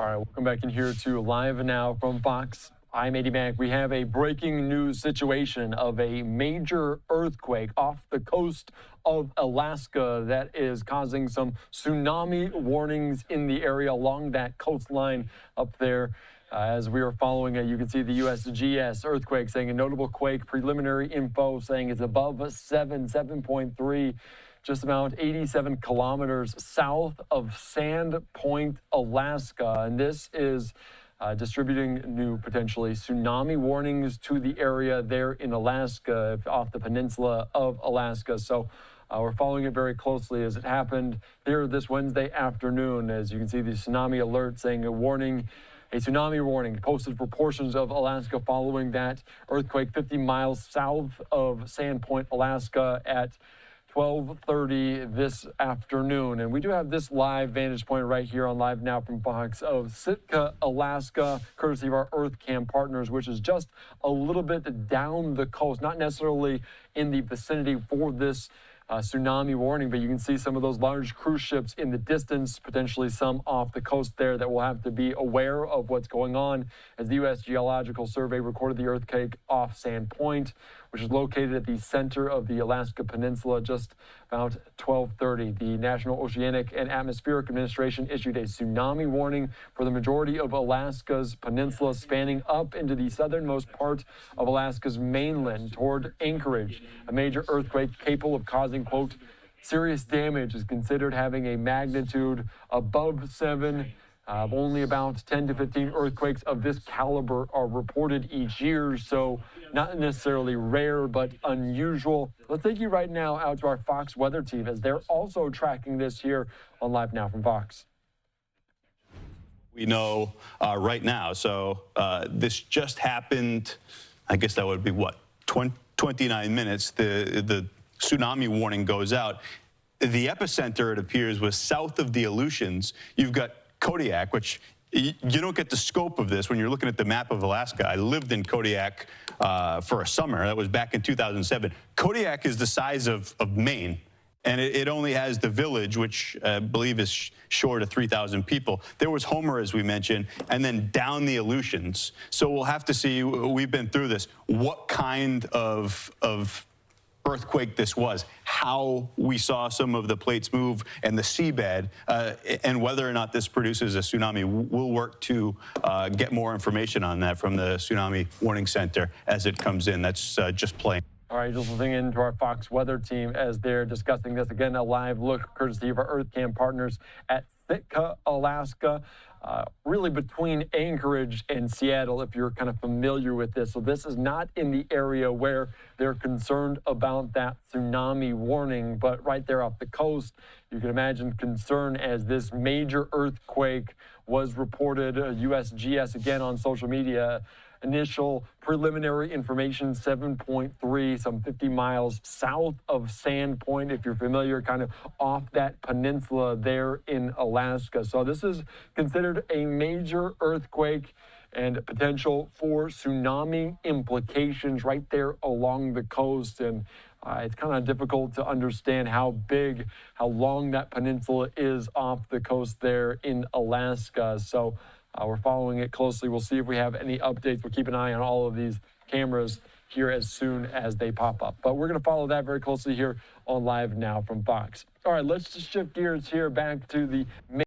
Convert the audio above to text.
All right, welcome back in here to Live Now from Fox. I'm Eddie Mack. We have a breaking news situation of a major earthquake off the coast of Alaska that is causing some tsunami warnings in the area along that coastline up there. As we are following it, you can see the USGS earthquake saying a notable quake, preliminary info saying it's above 7.3. Just about 87 kilometers south of Sand Point, Alaska. And this is distributing new potentially tsunami warnings to the area there in Alaska, off the peninsula of Alaska. So we're following it very closely as it happened here this Wednesday afternoon. As you can see, the tsunami alert saying a tsunami warning posted for portions of Alaska following that earthquake 50 miles south of Sand Point, Alaska at 12:30 this afternoon. And we do have this live vantage point right here on Live Now from Fox of Sitka, Alaska, courtesy of our EarthCam partners, which is just a little bit down the coast, not necessarily in the vicinity for this tsunami warning, but you can see some of those large cruise ships in the distance, potentially some off the coast there that will have to be aware of what's going on as the U.S. Geological Survey recorded the earthquake off Sand Point, which is located at the center of the Alaska Peninsula, just about 12:30. The National Oceanic and Atmospheric Administration issued a tsunami warning for the majority of Alaska's peninsula, spanning up into the southernmost part of Alaska's mainland toward Anchorage. A major earthquake capable of causing, quote, serious damage is considered having a magnitude above 7. Only about 10 to 15 earthquakes of this caliber are reported each year, so not necessarily rare, but unusual. Let's take you right now out to our Fox weather team as they're also tracking this here on Live Now from Fox. We know right now, so this just happened, I guess that would be what, 29 minutes, the tsunami warning goes out. The epicenter, it appears, was south of the Aleutians. You've got Kodiak, which you don't get the scope of this when you're looking at the map of Alaska. I lived in Kodiak for a summer. That was back in 2007. Kodiak is the size of Maine, and it only has the village, which I believe is short of 3,000 people. There was Homer, as we mentioned, and then down the Aleutians. So we'll have to see, we've been through this, what kind of earthquake this was, how we saw some of the plates move and the seabed, and whether or not this produces a tsunami. We'll work to get more information on that from the Tsunami Warning Center as it comes in. That's just playing. All right, just listening in to our Fox weather team as they're discussing this. Again, a live look courtesy of our EarthCam partners at Sitka, Alaska. Really between Anchorage and Seattle, if you're kind of familiar with this. So this is not in the area where they're concerned about that tsunami warning, but right there off the coast. You can imagine concern as this major earthquake was reported. USGS again on social media. Initial preliminary information, 7.3, some 50 miles south of Sand Point, if you're familiar, kind of off that peninsula there in Alaska. So this is considered a major earthquake and potential for tsunami implications right there along the coast. And it's kind of difficult to understand how long that peninsula is off the coast there in Alaska. So we're following it closely. We'll see if we have any updates. We'll keep an eye on all of these cameras here as soon as they pop up. But we're going to follow that very closely here on Live Now from Fox. All right, let's just shift gears here back to the